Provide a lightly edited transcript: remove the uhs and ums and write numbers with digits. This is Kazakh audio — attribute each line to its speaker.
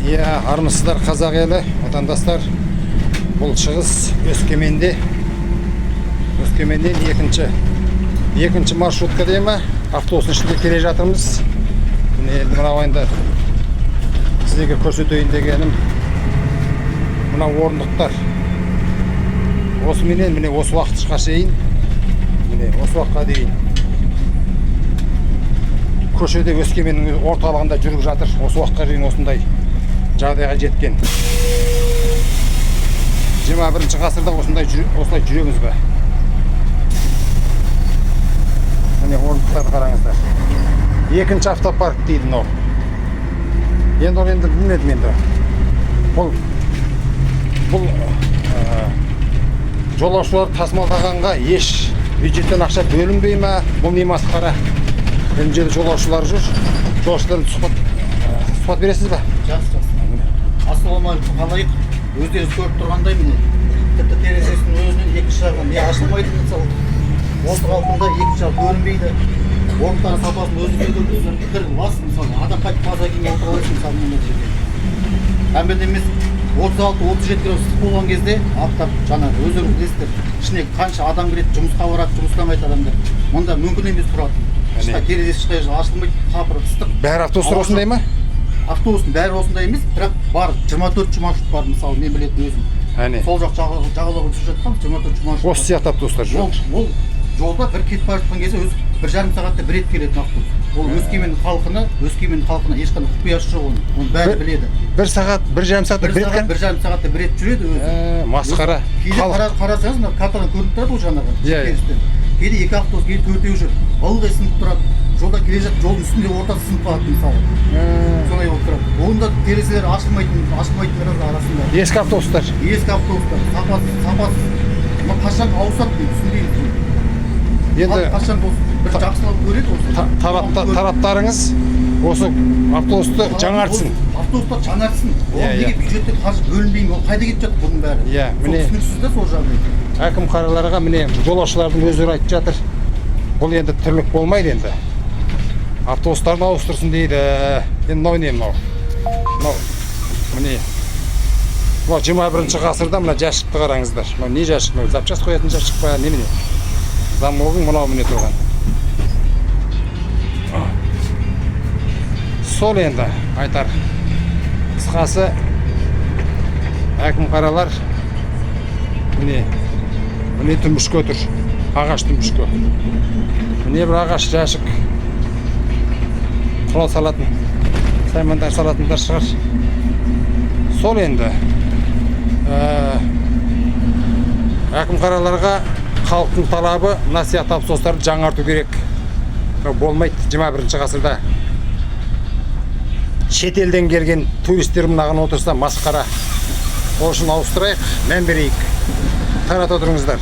Speaker 1: Иә, армысыздар қазақ елі, отандастар. Бұл шығыс Өскеменден екінші маршрутка дей ма, автобустың ішінде келе жатырмыз. Міне енді мынау енді сіздерге көрсетейін дегенім мына орындықтар. Осыменен міне осы уақытқа шейін, міне осы уақытқа дейін көшеде Өскеменнің орталығында жүріп жатыр. Осы уақытқа дейін осындай жағдайға жеткен. 21 ғасырда осылай жүреміз бе? Міне орындықтарды қараңыздар. Екінші автопарк дейді мынау. Енді ол енді білмедім енді. Бұл жолаушылар тасымалдағанға еш бюджеттен ақша бөлінбей ме? Бұл не масқара? Мына жерде жолаушылар жүр. Жолаушылардан сұхбат бересіз бе?
Speaker 2: Жақсы. Ассалаумағалейкум, қалайық? Өздеріңіз көріп тұрғандай міне. Тіпті терезесінің өзінен екінші жағынан не ашылмайды мысалы. Осы қалпында екінші жақ көрінбейді. Орындардың сапасын өзіңізден пікір бас мысалы. Адам қайтып таза кейін отыра аласың мысалы мына жерде. Әмбет емес 36-37 градус ыстық болған кезде аптап жаңағы өздеріңіз білесіздер. Ішіне қанша адам кіреді, жұмысқа барады, жұмыстамайды адамдар. Мұнда мүмкін емес тұрады. Терезесі ешқай ашылмайды, қапыры ыстық.
Speaker 1: Бәрі автобустар осындай ма?
Speaker 2: Автобустың бәрі осындай емес, бірақ бар 24 маршрут бар мысалы, мен білетін өзім. Сол жақ жағалауға түсіп жатқан 24 маршрут.
Speaker 1: Осы сияқты автобустар жүр.
Speaker 2: Ол жолда бір кетіп бара жатқан кезде өзі 1,5 сағатта бір рет келетін автобус. Ол Өскемен халқына ешқандай құпиясы жоқ оның. Оны бәрі біледі.
Speaker 1: 1 сағат, 1,5 сағатта бір рет екен?
Speaker 2: 1,5 сағатта бір рет жүреді өзі.
Speaker 1: Масқара.
Speaker 2: Кейде қарасаңыз, мына картадан көрініп тұрады ол жаңағы. Кейде 2 автобус, кейде 4-еу жүр. Ылғи сынып тұрады. Жолда келе жатып, жолдың үстінде ортасы сынып қалады мысалы. Солай болып тұрады. Оның да терезелері ашылмайтын арасында.
Speaker 1: Ескі автобустар.
Speaker 2: Сапасыз. Қашан ауысады дейді, түсінбейміз.
Speaker 1: Енді
Speaker 2: қашан бір жақсылап көреді осы.
Speaker 1: Тараптарыңыз осы автобусты жаңартсын.
Speaker 2: Автобустар жаңартсын. Ол неге бюджеттен қаржы бөлінбейді, ол қайда кетіп жатыр бұның бәрі?
Speaker 1: Иә, міне
Speaker 2: түсініксіз да сол жағдай.
Speaker 1: Әкім қараларға міне жолаушылардың өздері айтып жатыр. Бұл енді тірлік болмайды енді. Автобустарды ауыстырсын дейді. Енді мынау не мынау? Міне. Мынау 21 ғасырда мына жәшікті қараңыздар. Мынау не жәшік? Мынау запчас қоятын жәшік па? Немене? Замогың мынау міне тұрған. Сол енді айтар. Қысқасы әкім қаралар міне түмбішке отыр. Ағаш түмбішке. Міне бір ағаш жәшік. Құрал салатын, саймандар салатындар шығар. Сол енді. Әкім қараларға халықтың талабы мына сияқты автобустарды жаңарту керек. Болмайды 21 ғасырда. Шетелден келген туристер мынаған отырса масқара. Ол үшін ауыстырайық, мән берейік. Тарата отырыңыздар.